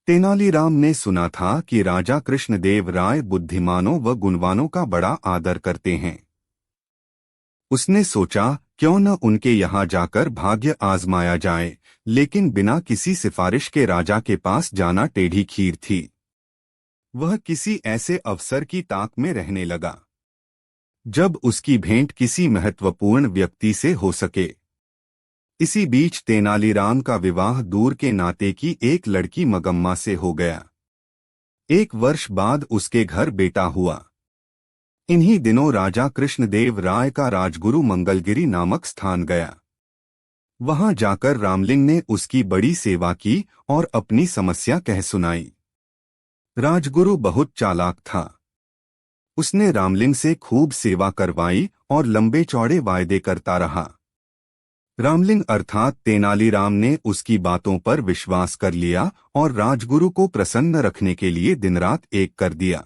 तेनालीराम ने सुना था कि राजा कृष्णदेव राय बुद्धिमानों व गुणवानों का बड़ा आदर करते हैं। उसने सोचा क्यों न उनके यहाँ जाकर भाग्य आजमाया जाए, लेकिन बिना किसी सिफारिश के राजा के पास जाना टेढ़ी खीर थी। वह किसी ऐसे अवसर की ताक में रहने लगा जब उसकी भेंट किसी महत्वपूर्ण व्यक्ति से हो सके। इसी बीच तेनालीराम का विवाह दूर के नाते की एक लड़की मगम्मा से हो गया। 1 वर्ष बाद उसके घर बेटा हुआ। इन्हीं दिनों राजा कृष्णदेव राय का राजगुरु मंगलगिरी नामक स्थान गया। वहां जाकर रामलिंग ने उसकी बड़ी सेवा की और अपनी समस्या कह सुनाई। राजगुरु बहुत चालाक था। उसने रामलिंग से खूब सेवा करवाई और लंबे चौड़े वायदे करता रहा। रामलिंग अर्थात तेनालीराम ने उसकी बातों पर विश्वास कर लिया और राजगुरु को प्रसन्न रखने के लिए दिन रात एक कर दिया।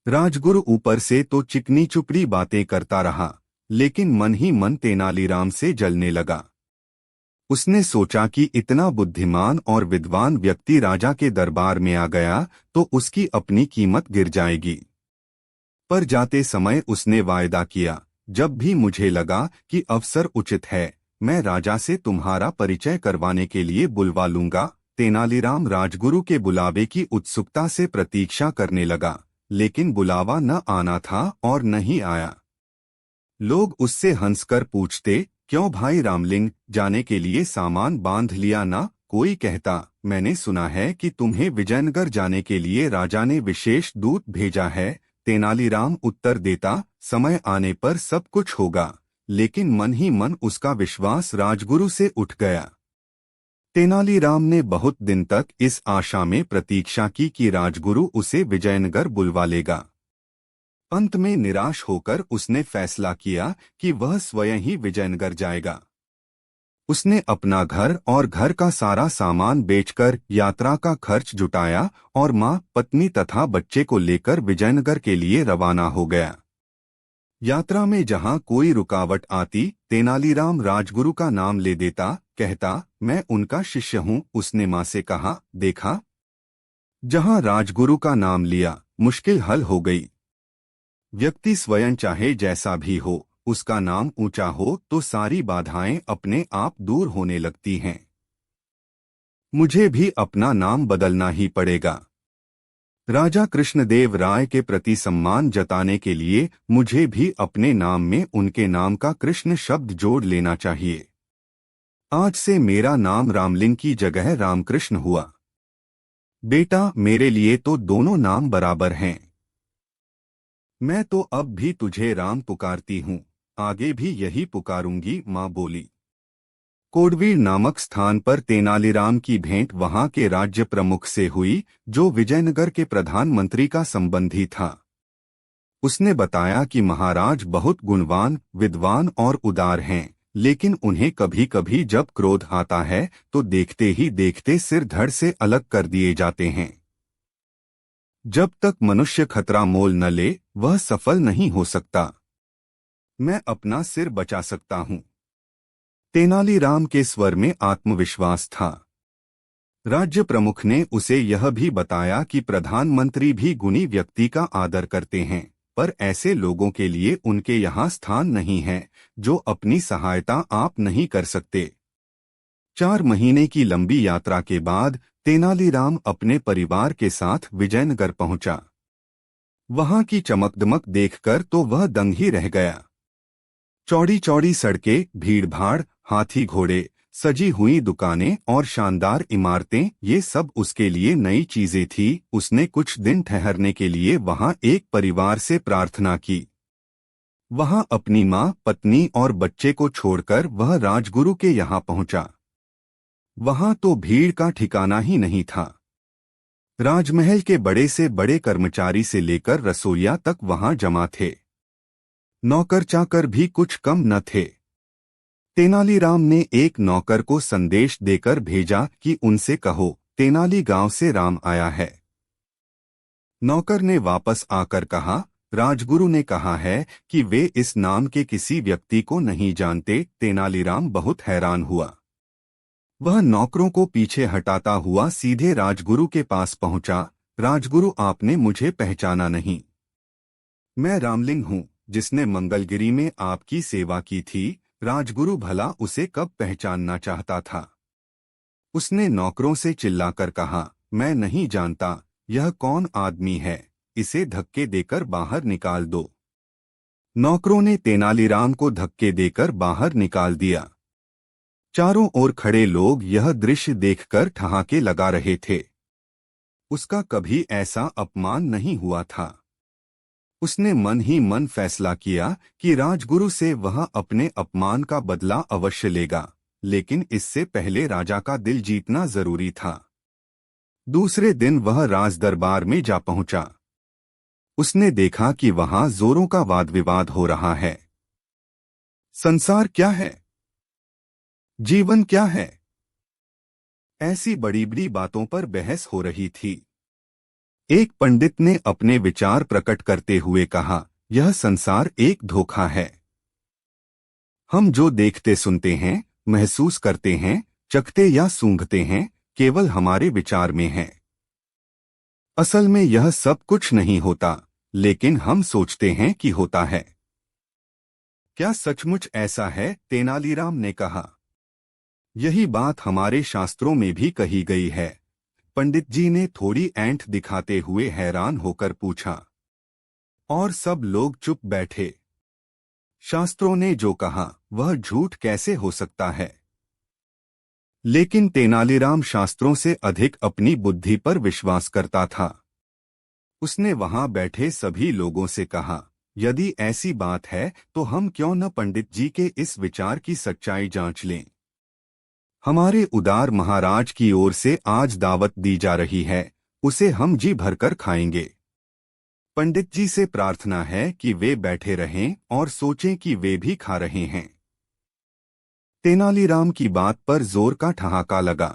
राजगुरु ऊपर से तो चिकनी चुपड़ी बातें करता रहा, लेकिन मन ही मन तेनालीराम से जलने लगा। उसने सोचा कि इतना बुद्धिमान और विद्वान व्यक्ति राजा के दरबार में आ गया तो उसकी अपनी कीमत गिर जाएगी। पर जाते समय उसने वायदा किया, जब भी मुझे लगा कि अवसर उचित है, मैं राजा से तुम्हारा परिचय करवाने के लिए बुलवा लूंगा। तेनालीराम राजगुरु के बुलावे की उत्सुकता से प्रतीक्षा करने लगा, लेकिन बुलावा न आना था और नहीं आया। लोग उससे हंसकर पूछते, क्यों भाई रामलिंग, जाने के लिए सामान बांध लिया ना? कोई कहता, मैंने सुना है कि तुम्हें विजयनगर जाने के लिए राजा ने विशेष दूत भेजा है। तेनालीराम उत्तर देता, समय आने पर सब कुछ होगा। लेकिन मन ही मन उसका विश्वास राजगुरु से उठ गया। तेनालीराम ने बहुत दिन तक इस आशा में प्रतीक्षा की कि राजगुरु उसे विजयनगर बुलवा लेगा। अंत में निराश होकर उसने फैसला किया कि वह स्वयं ही विजयनगर जाएगा। उसने अपना घर और घर का सारा सामान बेचकर यात्रा का खर्च जुटाया और मां, पत्नी तथा बच्चे को लेकर विजयनगर के लिए रवाना हो गया। यात्रा में जहां कोई रुकावट आती, तेनालीराम राजगुरु का नाम ले देता, कहता, मैं उनका शिष्य हूं। उसने मां से कहा, देखा, जहां राजगुरु का नाम लिया, मुश्किल हल हो गई। व्यक्ति स्वयं चाहे जैसा भी हो, उसका नाम ऊंचा हो तो सारी बाधाएं अपने आप दूर होने लगती हैं। मुझे भी अपना नाम बदलना ही पड़ेगा। राजा कृष्णदेव राय के प्रति सम्मान जताने के लिए मुझे भी अपने नाम में उनके नाम का कृष्ण शब्द जोड़ लेना चाहिए। आज से मेरा नाम रामलिंग की जगह रामकृष्ण हुआ। बेटा, मेरे लिए तो दोनों नाम बराबर हैं। मैं तो अब भी तुझे राम पुकारती हूँ, आगे भी यही पुकारूंगी, माँ बोली। कोडवीर नामक स्थान पर तेनालीराम की भेंट वहां के राज्य प्रमुख से हुई, जो विजयनगर के प्रधानमंत्री का संबंधी था। उसने बताया कि महाराज बहुत गुणवान, विद्वान और उदार हैं, लेकिन उन्हें कभी कभी जब क्रोध आता है तो देखते ही देखते सिर धड़ से अलग कर दिए जाते हैं। जब तक मनुष्य खतरा मोल न ले, वह सफल नहीं हो सकता। मैं अपना सिर बचा सकता हूँ। तेनालीराम के स्वर में आत्मविश्वास था। राज्य प्रमुख ने उसे यह भी बताया कि प्रधानमंत्री भी गुणी व्यक्ति का आदर करते हैं, पर ऐसे लोगों के लिए उनके यहाँ स्थान नहीं है जो अपनी सहायता आप नहीं कर सकते। 4 महीने की लंबी यात्रा के बाद तेनालीराम अपने परिवार के साथ विजयनगर पहुंचा। वहां की चमकदमक देखकर तो वह दंग ही रह गया। चौड़ी चौड़ी सड़कें, भीड़-भाड़, हाथी घोड़े, सजी हुई दुकानें और शानदार इमारतें, ये सब उसके लिए नई चीजें थी। उसने कुछ दिन ठहरने के लिए वहां एक परिवार से प्रार्थना की। वहां अपनी मां, पत्नी और बच्चे को छोड़कर वह राजगुरु के यहाँ पहुंचा। वहां तो भीड़ का ठिकाना ही नहीं था। राजमहल के बड़े से बड़े कर्मचारी से लेकर रसोइया तक वहां जमा थे। नौकर चाकर भी कुछ कम न थे। तेनालीराम ने एक नौकर को संदेश देकर भेजा कि उनसे कहो, तेनाली गांव से राम आया है। नौकर ने वापस आकर कहा, राजगुरु ने कहा है कि वे इस नाम के किसी व्यक्ति को नहीं जानते। तेनालीराम बहुत हैरान हुआ। वह नौकरों को पीछे हटाता हुआ सीधे राजगुरु के पास पहुंचा। राजगुरु, आपने मुझे पहचाना नहीं। मैं रामलिंग हूँ, जिसने मंगलगिरी में आपकी सेवा की थी। राजगुरु भला उसे कब पहचानना चाहता था। उसने नौकरों से चिल्लाकर कहा, मैं नहीं जानता यह कौन आदमी है, इसे धक्के देकर बाहर निकाल दो। नौकरों ने तेनालीराम को धक्के देकर बाहर निकाल दिया। चारों ओर खड़े लोग यह दृश्य देखकर ठहाके लगा रहे थे। उसका कभी ऐसा अपमान नहीं हुआ था। उसने मन ही मन फैसला किया कि राजगुरु से वह अपने अपमान का बदला अवश्य लेगा, लेकिन इससे पहले राजा का दिल जीतना जरूरी था। दूसरे दिन वह राज दरबार में जा पहुंचा। उसने देखा कि वहां जोरों का वाद विवाद हो रहा है। संसार क्या है, जीवन क्या है, ऐसी बड़ी बड़ी बातों पर बहस हो रही थी। एक पंडित ने अपने विचार प्रकट करते हुए कहा, यह संसार एक धोखा है। हम जो देखते सुनते हैं, महसूस करते हैं, चखते या सूंघते हैं, केवल हमारे विचार में है। असल में यह सब कुछ नहीं होता, लेकिन हम सोचते हैं कि होता है। क्या सचमुच ऐसा है? तेनालीराम ने कहा। यही बात हमारे शास्त्रों में भी कही गई है। पंडित जी ने थोड़ी ऐंठ दिखाते हुए हैरान होकर पूछा। और सब लोग चुप बैठे। शास्त्रों ने जो कहा वह झूठ कैसे हो सकता है? लेकिन तेनालीराम शास्त्रों से अधिक अपनी बुद्धि पर विश्वास करता था। उसने वहां बैठे सभी लोगों से कहा, यदि ऐसी बात है तो हम क्यों न पंडित जी के इस विचार की सच्चाई जांच लें। हमारे उदार महाराज की ओर से आज दावत दी जा रही है, उसे हम जी भरकर खाएंगे। पंडित जी से प्रार्थना है कि वे बैठे रहें और सोचें कि वे भी खा रहे हैं। तेनालीराम की बात पर जोर का ठहाका लगा।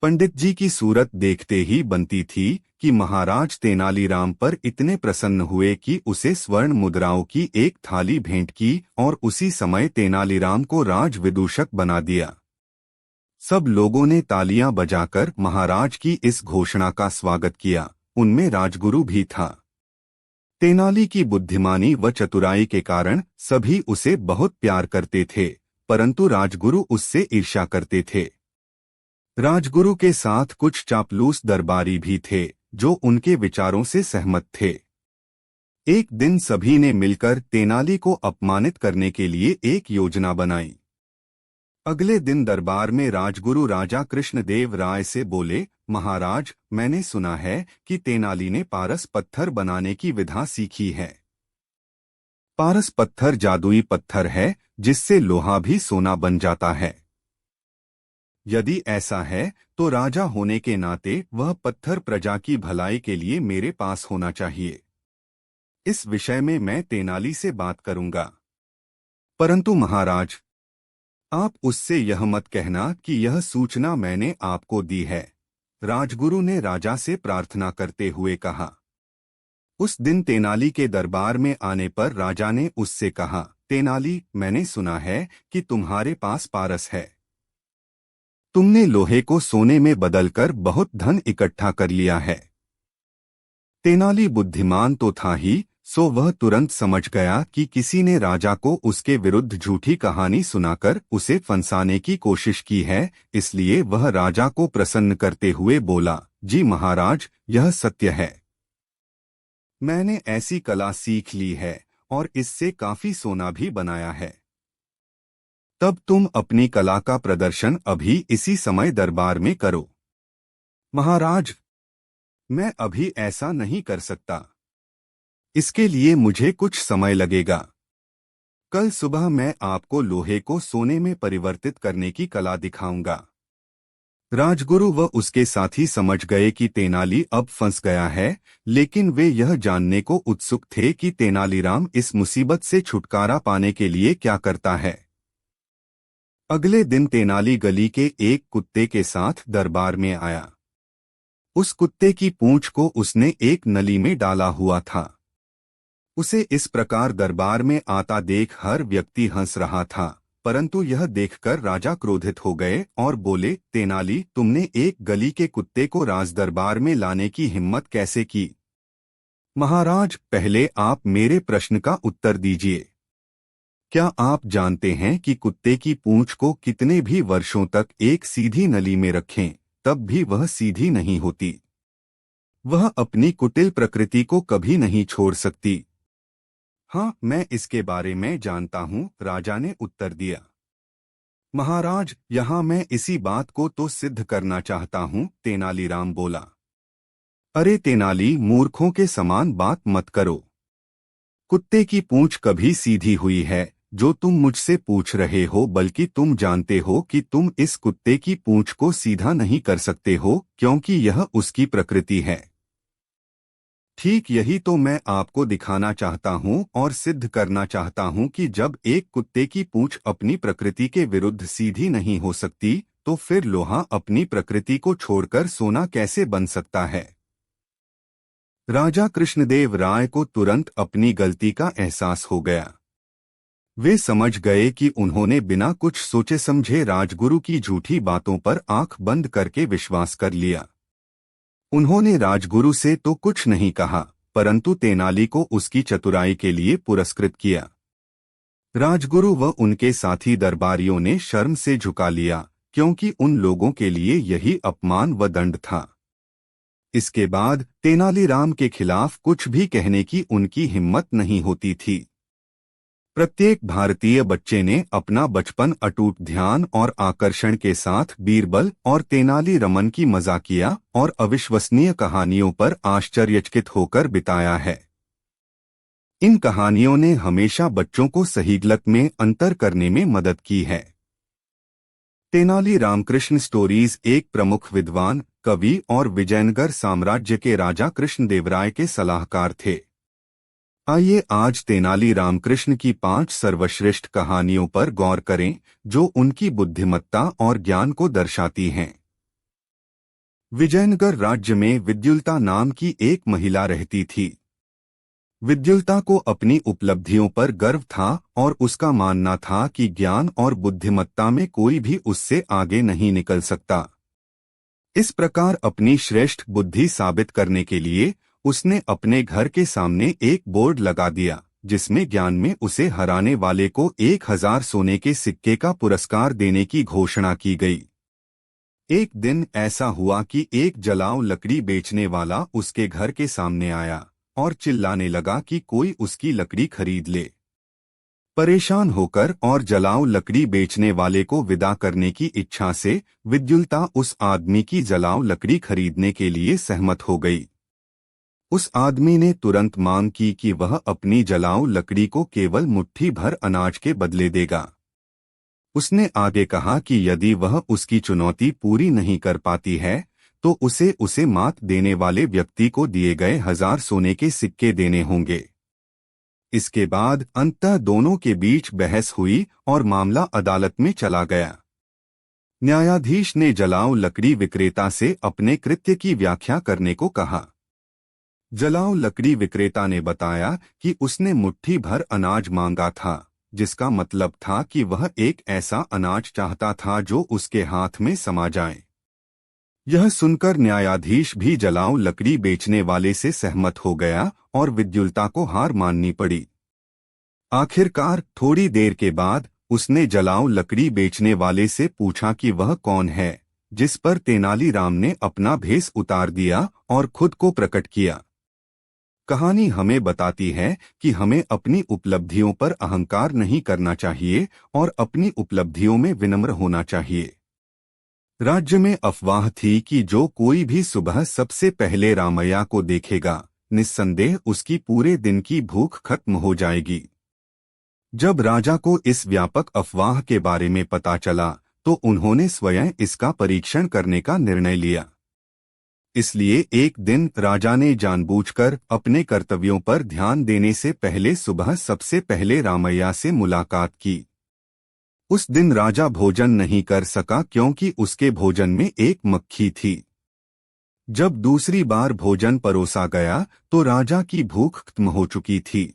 पंडित जी की सूरत देखते ही बनती थी कि महाराज तेनालीराम पर इतने प्रसन्न हुए कि उसे स्वर्ण मुद्राओं की एक थाली भेंट की और उसी समय तेनालीराम को राज विदूषक बना दिया। सब लोगों ने तालियां बजाकर महाराज की इस घोषणा का स्वागत किया। उनमें राजगुरु भी था। तेनाली की बुद्धिमानी व चतुराई के कारण सभी उसे बहुत प्यार करते थे, परंतु राजगुरु उससे ईर्ष्या करते थे। राजगुरु के साथ कुछ चापलूस दरबारी भी थे जो उनके विचारों से सहमत थे। एक दिन सभी ने मिलकर तेनाली को अपमानित करने के लिए एक योजना बनाई। अगले दिन दरबार में राजगुरु राजा कृष्णदेव राय से बोले, महाराज, मैंने सुना है कि तेनाली ने पारस पत्थर बनाने की विधा सीखी है। पारस पत्थर जादुई पत्थर है जिससे लोहा भी सोना बन जाता है। यदि ऐसा है तो राजा होने के नाते वह पत्थर प्रजा की भलाई के लिए मेरे पास होना चाहिए। इस विषय में मैं तेनाली से बात करूंगा। परंतु महाराज, आप उससे यह मत कहना कि यह सूचना मैंने आपको दी है। राजगुरु ने राजा से प्रार्थना करते हुए कहा। उस दिन तेनाली के दरबार में आने पर राजा ने उससे कहा, तेनाली, मैंने सुना है कि तुम्हारे पास पारस है। तुमने लोहे को सोने में बदलकर बहुत धन इकट्ठा कर लिया है। तेनाली बुद्धिमान तो था ही, सो वह तुरंत समझ गया कि किसी ने राजा को उसके विरुद्ध झूठी कहानी सुनाकर उसे फंसाने की कोशिश की है, इसलिए वह राजा को प्रसन्न करते हुए बोला, जी महाराज, यह सत्य है। मैंने ऐसी कला सीख ली है और इससे काफी सोना भी बनाया है। तब तुम अपनी कला का प्रदर्शन अभी इसी समय दरबार में करो। महाराज, मैं अभी ऐसा नहीं कर सकता। इसके लिए मुझे कुछ समय लगेगा। कल सुबह मैं आपको लोहे को सोने में परिवर्तित करने की कला दिखाऊंगा। राजगुरु व उसके साथी समझ गए कि तेनाली अब फंस गया है, लेकिन वे यह जानने को उत्सुक थे कि तेनालीराम इस मुसीबत से छुटकारा पाने के लिए क्या करता है। अगले दिन तेनाली गली के एक कुत्ते के साथ दरबार में आया। उस कुत्ते की पूंछ को उसने एक नली में डाला हुआ था। उसे इस प्रकार दरबार में आता देख हर व्यक्ति हंस रहा था, परंतु यह देखकर राजा क्रोधित हो गए और बोले, तेनाली, तुमने एक गली के कुत्ते को राजदरबार में लाने की हिम्मत कैसे की? महाराज, पहले आप मेरे प्रश्न का उत्तर दीजिए। क्या आप जानते हैं कि कुत्ते की पूंछ को कितने भी वर्षों तक एक सीधी नली में रखें, तब भी वह सीधी नहीं होती। वह अपनी कुटिल प्रकृति को कभी नहीं छोड़ सकती। हाँ, मैं इसके बारे में जानता हूँ, राजा ने उत्तर दिया। महाराज, यहाँ मैं इसी बात को तो सिद्ध करना चाहता हूँ, तेनालीराम बोला। अरे तेनाली, मूर्खों के समान बात मत करो। कुत्ते की पूंछ कभी सीधी हुई है जो तुम मुझसे पूछ रहे हो, बल्कि तुम जानते हो कि तुम इस कुत्ते की पूंछ को सीधा नहीं कर सकते हो, क्योंकि यह उसकी प्रकृति है। ठीक यही तो मैं आपको दिखाना चाहता हूँ और सिद्ध करना चाहता हूँ कि जब एक कुत्ते की पूंछ अपनी प्रकृति के विरुद्ध सीधी नहीं हो सकती, तो फिर लोहा अपनी प्रकृति को छोड़कर सोना कैसे बन सकता है। राजा कृष्णदेव राय को तुरंत अपनी गलती का एहसास हो गया। वे समझ गए कि उन्होंने बिना कुछ सोचे समझे राजगुरु की झूठी बातों पर आंख बंद करके विश्वास कर लिया। उन्होंने राजगुरु से तो कुछ नहीं कहा, परंतु तेनाली को उसकी चतुराई के लिए पुरस्कृत किया। राजगुरु व उनके साथी दरबारियों ने शर्म से झुका लिया, क्योंकि उन लोगों के लिए यही अपमान व दंड था। इसके बाद तेनालीराम के खिलाफ कुछ भी कहने की उनकी हिम्मत नहीं होती थी। प्रत्येक भारतीय बच्चे ने अपना बचपन अटूट ध्यान और आकर्षण के साथ बीरबल और तेनाली रमन की मजाकिया और अविश्वसनीय कहानियों पर आश्चर्यचकित होकर बिताया है। इन कहानियों ने हमेशा बच्चों को सही गलत में अंतर करने में मदद की है। तेनाली रामकृष्ण स्टोरीज एक प्रमुख विद्वान, कवि और विजयनगर साम्राज्य के राजा कृष्णदेवराय के सलाहकार थे। आइए आज तेनाली रामकृष्ण की 5 सर्वश्रेष्ठ कहानियों पर गौर करें, जो उनकी बुद्धिमत्ता और ज्ञान को दर्शाती हैं। विजयनगर राज्य में विद्युल्ता नाम की एक महिला रहती थी। विद्युल्ता को अपनी उपलब्धियों पर गर्व था और उसका मानना था कि ज्ञान और बुद्धिमत्ता में कोई भी उससे आगे नहीं निकल सकता। इस प्रकार अपनी श्रेष्ठ बुद्धि साबित करने के लिए उसने अपने घर के सामने एक बोर्ड लगा दिया, जिसमें ज्ञान में उसे हराने वाले को 1000 सोने के सिक्के का पुरस्कार देने की घोषणा की गई। एक दिन ऐसा हुआ कि एक जलाऊ लकड़ी बेचने वाला उसके घर के सामने आया और चिल्लाने लगा कि कोई उसकी लकड़ी खरीद ले। परेशान होकर और जलाऊ लकड़ी बेचने वाले को विदा करने की इच्छा से विद्युल्ता उस आदमी की जलाऊ लकड़ी खरीदने के लिए सहमत हो गई। उस आदमी ने तुरंत मांग की कि वह अपनी जलाऊ लकड़ी को केवल मुट्ठी भर अनाज के बदले देगा। उसने आगे कहा कि यदि वह उसकी चुनौती पूरी नहीं कर पाती है, तो उसे मात देने वाले व्यक्ति को दिए गए 1000 सोने के सिक्के देने होंगे। इसके बाद अंततः दोनों के बीच बहस हुई और मामला अदालत में चला गया। न्यायाधीश ने जलाऊ लकड़ी विक्रेता से अपने कृत्य की व्याख्या करने को कहा। जलाऊ लकड़ी विक्रेता ने बताया कि उसने मुट्ठी भर अनाज मांगा था, जिसका मतलब था कि वह एक ऐसा अनाज चाहता था जो उसके हाथ में समा जाए। यह सुनकर न्यायाधीश भी जलाऊ लकड़ी बेचने वाले से सहमत हो गया और विद्युल्ता को हार माननी पड़ी। आखिरकार थोड़ी देर के बाद उसने जलाऊ लकड़ी बेचने वाले से पूछा कि वह कौन है, जिस पर तेनालीराम ने अपना भेष उतार दिया और खुद को प्रकट किया। कहानी हमें बताती है कि हमें अपनी उपलब्धियों पर अहंकार नहीं करना चाहिए और अपनी उपलब्धियों में विनम्र होना चाहिए। राज्य में अफवाह थी कि जो कोई भी सुबह सबसे पहले रामैया को देखेगा, निस्संदेह उसकी पूरे दिन की भूख खत्म हो जाएगी। जब राजा को इस व्यापक अफवाह के बारे में पता चला, तो उन्होंने स्वयं इसका परीक्षण करने का निर्णय लिया। इसलिए एक दिन राजा ने जानबूझकर अपने कर्तव्यों पर ध्यान देने से पहले सुबह सबसे पहले रामैया से मुलाकात की। उस दिन राजा भोजन नहीं कर सका क्योंकि उसके भोजन में एक मक्खी थी। जब दूसरी बार भोजन परोसा गया तो राजा की भूख खत्म हो चुकी थी।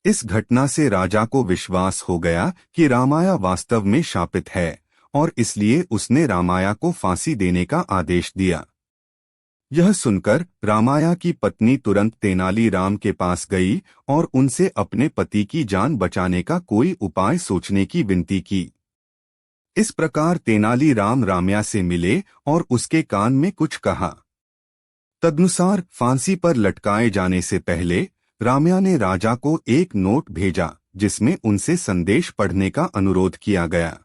इस घटना से राजा को विश्वास हो गया कि रामाया वास्तव में शापित है और इसलिए उसने रामाया को फांसी देने का आदेश दिया। यह सुनकर रामाया की पत्नी तुरंत तेनालीराम के पास गई और उनसे अपने पति की जान बचाने का कोई उपाय सोचने की विनती की। इस प्रकार तेनालीराम राम्या से मिले और उसके कान में कुछ कहा। तदनुसार फांसी पर लटकाए जाने से पहले राम्या ने राजा को एक नोट भेजा जिसमें उनसे संदेश पढ़ने का अनुरोध किया गया।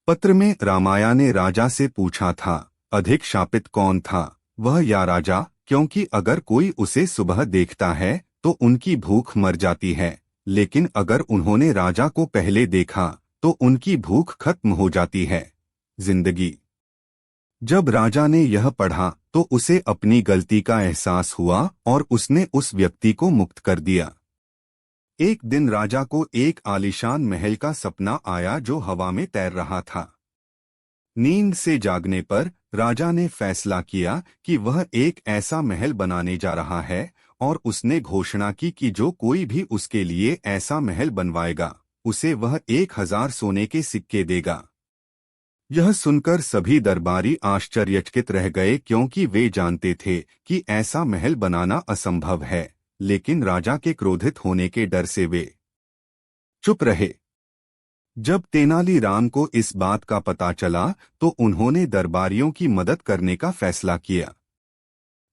पत्र में रामाया ने राजा से पूछा था, अधिक शापित कौन था, वह या राजा, क्योंकि अगर कोई उसे सुबह देखता है तो उनकी भूख मर जाती है, लेकिन अगर उन्होंने राजा को पहले देखा तो उनकी भूख खत्म हो जाती है। जिंदगी। जब राजा ने यह पढ़ा तो उसे अपनी गलती का एहसास हुआ और उसने उस व्यक्ति को मुक्त कर दिया। एक दिन राजा को एक आलीशान महल का सपना आया जो हवा में तैर रहा था। नींद से जागने पर राजा ने फैसला किया कि वह एक ऐसा महल बनाने जा रहा है और उसने घोषणा की कि जो कोई भी उसके लिए ऐसा महल बनवाएगा उसे वह 1000 सोने के सिक्के देगा। यह सुनकर सभी दरबारी आश्चर्यचकित रह गए क्योंकि वे जानते थे कि ऐसा महल बनाना असंभव है, लेकिन राजा के क्रोधित होने के डर से वे चुप रहे। जब तेनालीराम को इस बात का पता चला तो उन्होंने दरबारियों की मदद करने का फैसला किया।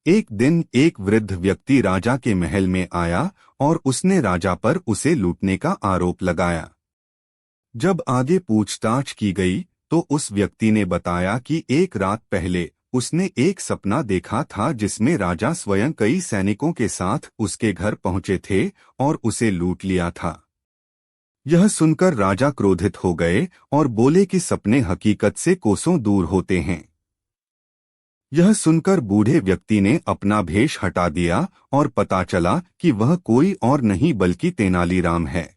एक दिन एक वृद्ध व्यक्ति राजा के महल में आया और उसने राजा पर उसे लूटने का आरोप लगाया। जब आगे पूछताछ की गई तो उस व्यक्ति ने बताया कि एक रात पहले उसने एक सपना देखा था जिसमें राजा स्वयं कई सैनिकों के साथ उसके घर पहुंचे थे और उसे लूट लिया था। यह सुनकर राजा क्रोधित हो गए और बोले कि सपने हकीकत से कोसों दूर होते हैं। यह सुनकर बूढ़े व्यक्ति ने अपना भेष हटा दिया और पता चला कि वह कोई और नहीं बल्कि तेनालीराम है।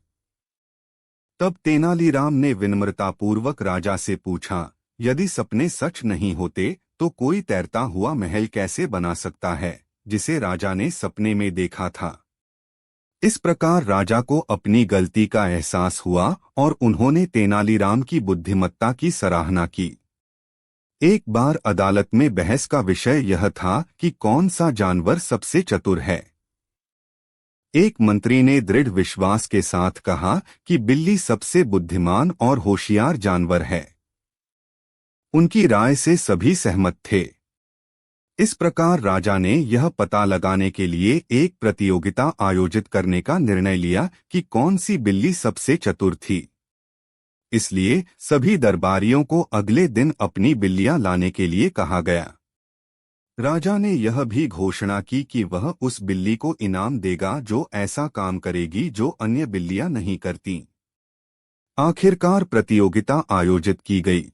तब तेनालीराम ने विनम्रतापूर्वक राजा से पूछा, यदि सपने सच नहीं होते तो कोई तैरता हुआ महल कैसे बना सकता है जिसे राजा ने सपने में देखा था। इस प्रकार राजा को अपनी गलती का एहसास हुआ और उन्होंने तेनालीराम की बुद्धिमत्ता की सराहना की। एक बार अदालत में बहस का विषय यह था कि कौन सा जानवर सबसे चतुर है। एक मंत्री ने दृढ़ विश्वास के साथ कहा कि बिल्ली सबसे बुद्धिमान और होशियार जानवर है। उनकी राय से सभी सहमत थे। इस प्रकार राजा ने यह पता लगाने के लिए एक प्रतियोगिता आयोजित करने का निर्णय लिया कि कौन सी बिल्ली सबसे चतुर थी। इसलिए सभी दरबारियों को अगले दिन अपनी बिल्लियां लाने के लिए कहा गया। राजा ने यह भी घोषणा की कि वह उस बिल्ली को इनाम देगा जो ऐसा काम करेगी जो अन्य बिल्लियां नहीं करती। आखिरकार प्रतियोगिता आयोजित की गई।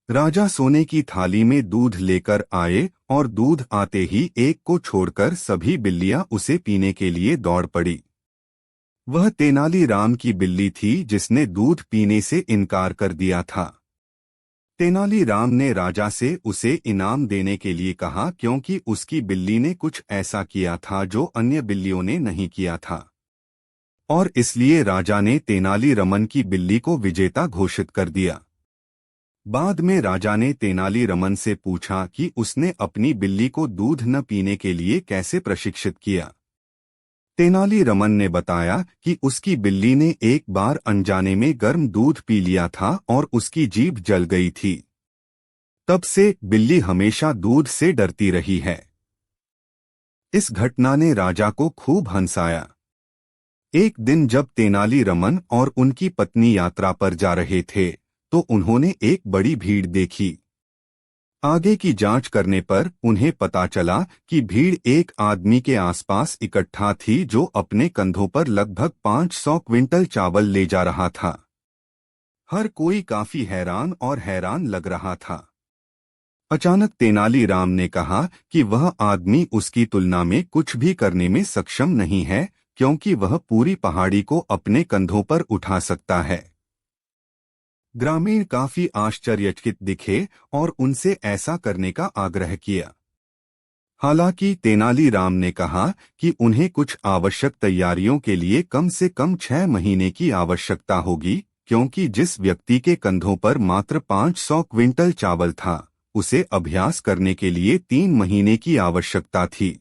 राजा सोने की थाली में दूध लेकर आए और दूध आते ही एक को छोड़कर सभी बिल्लियां उसे पीने के लिए दौड़ पड़ी। वह तेनालीराम की बिल्ली थी जिसने दूध पीने से इनकार कर दिया था। तेनालीराम ने राजा से उसे इनाम देने के लिए कहा क्योंकि उसकी बिल्ली ने कुछ ऐसा किया था जो अन्य बिल्लियों ने नहीं किया था, और इसलिए राजा ने तेनालीरामन की बिल्ली को विजेता घोषित कर दिया। बाद में राजा ने तेनालीरामन से पूछा कि उसने अपनी बिल्ली को दूध न पीने के लिए कैसे प्रशिक्षित किया। तेनालीरामन ने बताया कि उसकी बिल्ली ने एक बार अनजाने में गर्म दूध पी लिया था और उसकी जीभ जल गई थी। तब से बिल्ली हमेशा दूध से डरती रही है। इस घटना ने राजा को खूब हंसाया। एक दिन जब तेनालीरामन और उनकी पत्नी यात्रा पर जा रहे थे तो उन्होंने एक बड़ी भीड़ देखी। आगे की जांच करने पर उन्हें पता चला कि भीड़ एक आदमी के आसपास इकट्ठा थी जो अपने कंधों पर लगभग 500 क्विंटल चावल ले जा रहा था। हर कोई काफी हैरान लग रहा था। अचानक तेनालीराम ने कहा कि वह आदमी उसकी तुलना में कुछ भी करने में सक्षम नहीं है क्योंकि वह पूरी पहाड़ी को अपने कंधों पर उठा सकता है। ग्रामीण काफी आश्चर्यचकित दिखे और उनसे ऐसा करने का आग्रह किया। हालांकि तेनालीराम ने कहा कि उन्हें कुछ आवश्यक तैयारियों के लिए कम से कम 6 महीने की आवश्यकता होगी, क्योंकि जिस व्यक्ति के कंधों पर मात्र 500 क्विंटल चावल था, उसे अभ्यास करने के लिए 3 महीने की आवश्यकता थी।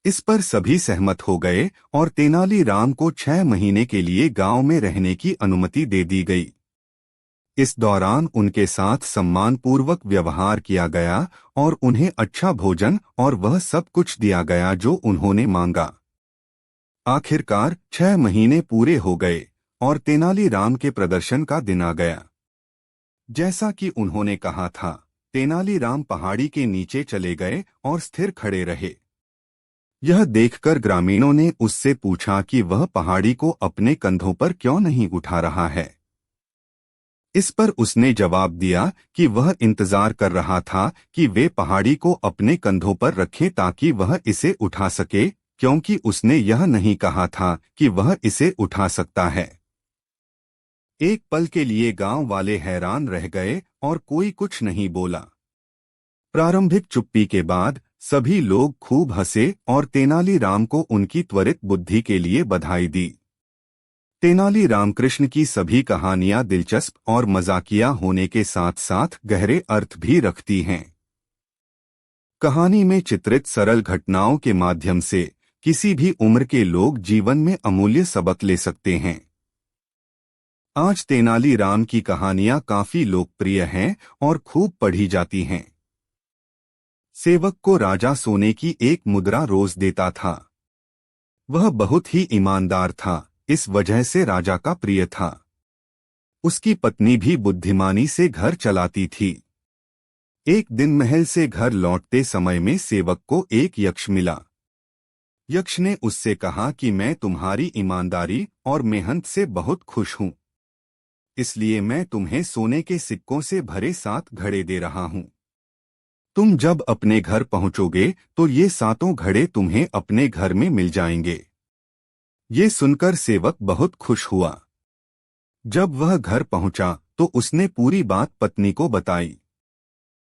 इस पर सभी सहमत हो गए और तेनालीराम को 6 महीने के लिए गांव में रहने की अनुमति दे दी गई। इस दौरान उनके साथ सम्मानपूर्वक व्यवहार किया गया और उन्हें अच्छा भोजन और वह सब कुछ दिया गया जो उन्होंने मांगा। आखिरकार 6 महीने पूरे हो गए और तेनालीराम के प्रदर्शन का दिन आ गया। जैसा कि उन्होंने कहा था, तेनालीराम पहाड़ी के नीचे चले गए और स्थिर खड़े रहे। यह देखकर ग्रामीणों ने उससे पूछा कि वह पहाड़ी को अपने कंधों पर क्यों नहीं उठा रहा है। इस पर उसने जवाब दिया कि वह इंतजार कर रहा था कि वे पहाड़ी को अपने कंधों पर रखें ताकि वह इसे उठा सके, क्योंकि उसने यह नहीं कहा था कि वह इसे उठा सकता है। एक पल के लिए गांव वाले हैरान रह गए और कोई कुछ नहीं बोला। प्रारंभिक चुप्पी के बाद सभी लोग खूब हंसे और तेनालीराम को उनकी त्वरित बुद्धि के लिए बधाई दी। तेनालीराम कृष्ण की सभी कहानियां दिलचस्प और मजाकिया होने के साथ साथ गहरे अर्थ भी रखती हैं। कहानी में चित्रित सरल घटनाओं के माध्यम से किसी भी उम्र के लोग जीवन में अमूल्य सबक ले सकते हैं। आज तेनालीराम की कहानियां काफी लोकप्रिय हैं और खूब पढ़ी जाती हैं। सेवक को राजा सोने की एक मुद्रा रोज देता था। वह बहुत ही ईमानदार था, इस वजह से राजा का प्रिय था। उसकी पत्नी भी बुद्धिमानी से घर चलाती थी। एक दिन महल से घर लौटते समय में सेवक को एक यक्ष मिला। यक्ष ने उससे कहा कि मैं तुम्हारी ईमानदारी और मेहनत से बहुत खुश हूं, इसलिए मैं तुम्हें सोने के सिक्कों से भरे 7 घड़े दे रहा हूं। तुम जब अपने घर पहुंचोगे तो ये 7 घड़े तुम्हें अपने घर में मिल जाएंगे। ये सुनकर सेवक बहुत खुश हुआ। जब वह घर पहुंचा तो उसने पूरी बात पत्नी को बताई।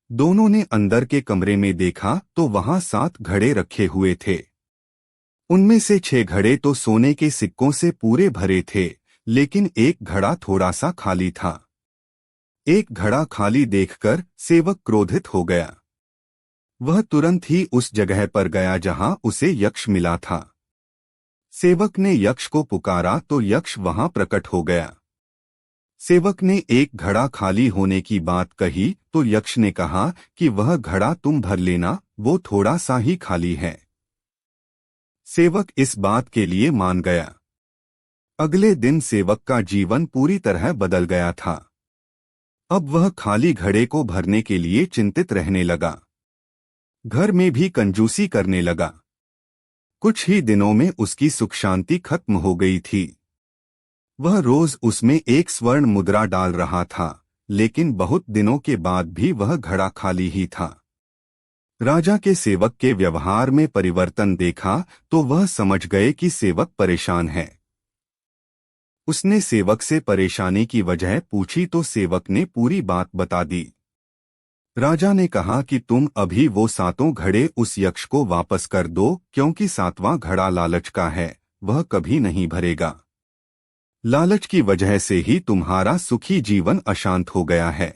दोनों ने अंदर के कमरे में देखा तो वहां 7 घड़े रखे हुए थे। उनमें से 6 घड़े तो सोने के सिक्कों से पूरे भरे थे, लेकिन एक घड़ा थोड़ा सा खाली था। एक घड़ा खाली देखकर सेवक क्रोधित हो गया। वह तुरंत ही उस जगह पर गया जहां उसे यक्ष मिला था। सेवक ने यक्ष को पुकारा तो यक्ष वहां प्रकट हो गया। सेवक ने एक घड़ा खाली होने की बात कही तो यक्ष ने कहा कि वह घड़ा तुम भर लेना, वो थोड़ा सा ही खाली है। सेवक इस बात के लिए मान गया। अगले दिन सेवक का जीवन पूरी तरह बदल गया था। अब वह खाली घड़े को भरने के लिए चिंतित रहने लगा। घर में भी कंजूसी करने लगा। कुछ ही दिनों में उसकी सुख शांति खत्म हो गई थी। वह रोज उसमें एक स्वर्ण मुद्रा डाल रहा था, लेकिन बहुत दिनों के बाद भी वह घड़ा खाली ही था। राजा के सेवक के व्यवहार में परिवर्तन देखा तो वह समझ गए कि सेवक परेशान है। उसने सेवक से परेशानी की वजह पूछी तो सेवक ने पूरी बात बता दी। राजा ने कहा कि तुम अभी वो 7 घड़े उस यक्ष को वापस कर दो, क्योंकि 7वां घड़ा लालच का है, वह कभी नहीं भरेगा। लालच की वजह से ही तुम्हारा सुखी जीवन अशांत हो गया है।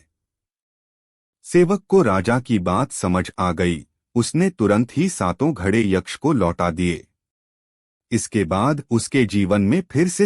सेवक को राजा की बात समझ आ गई। उसने तुरंत ही 7 घड़े यक्ष को लौटा दिए। इसके बाद उसके जीवन में फिर से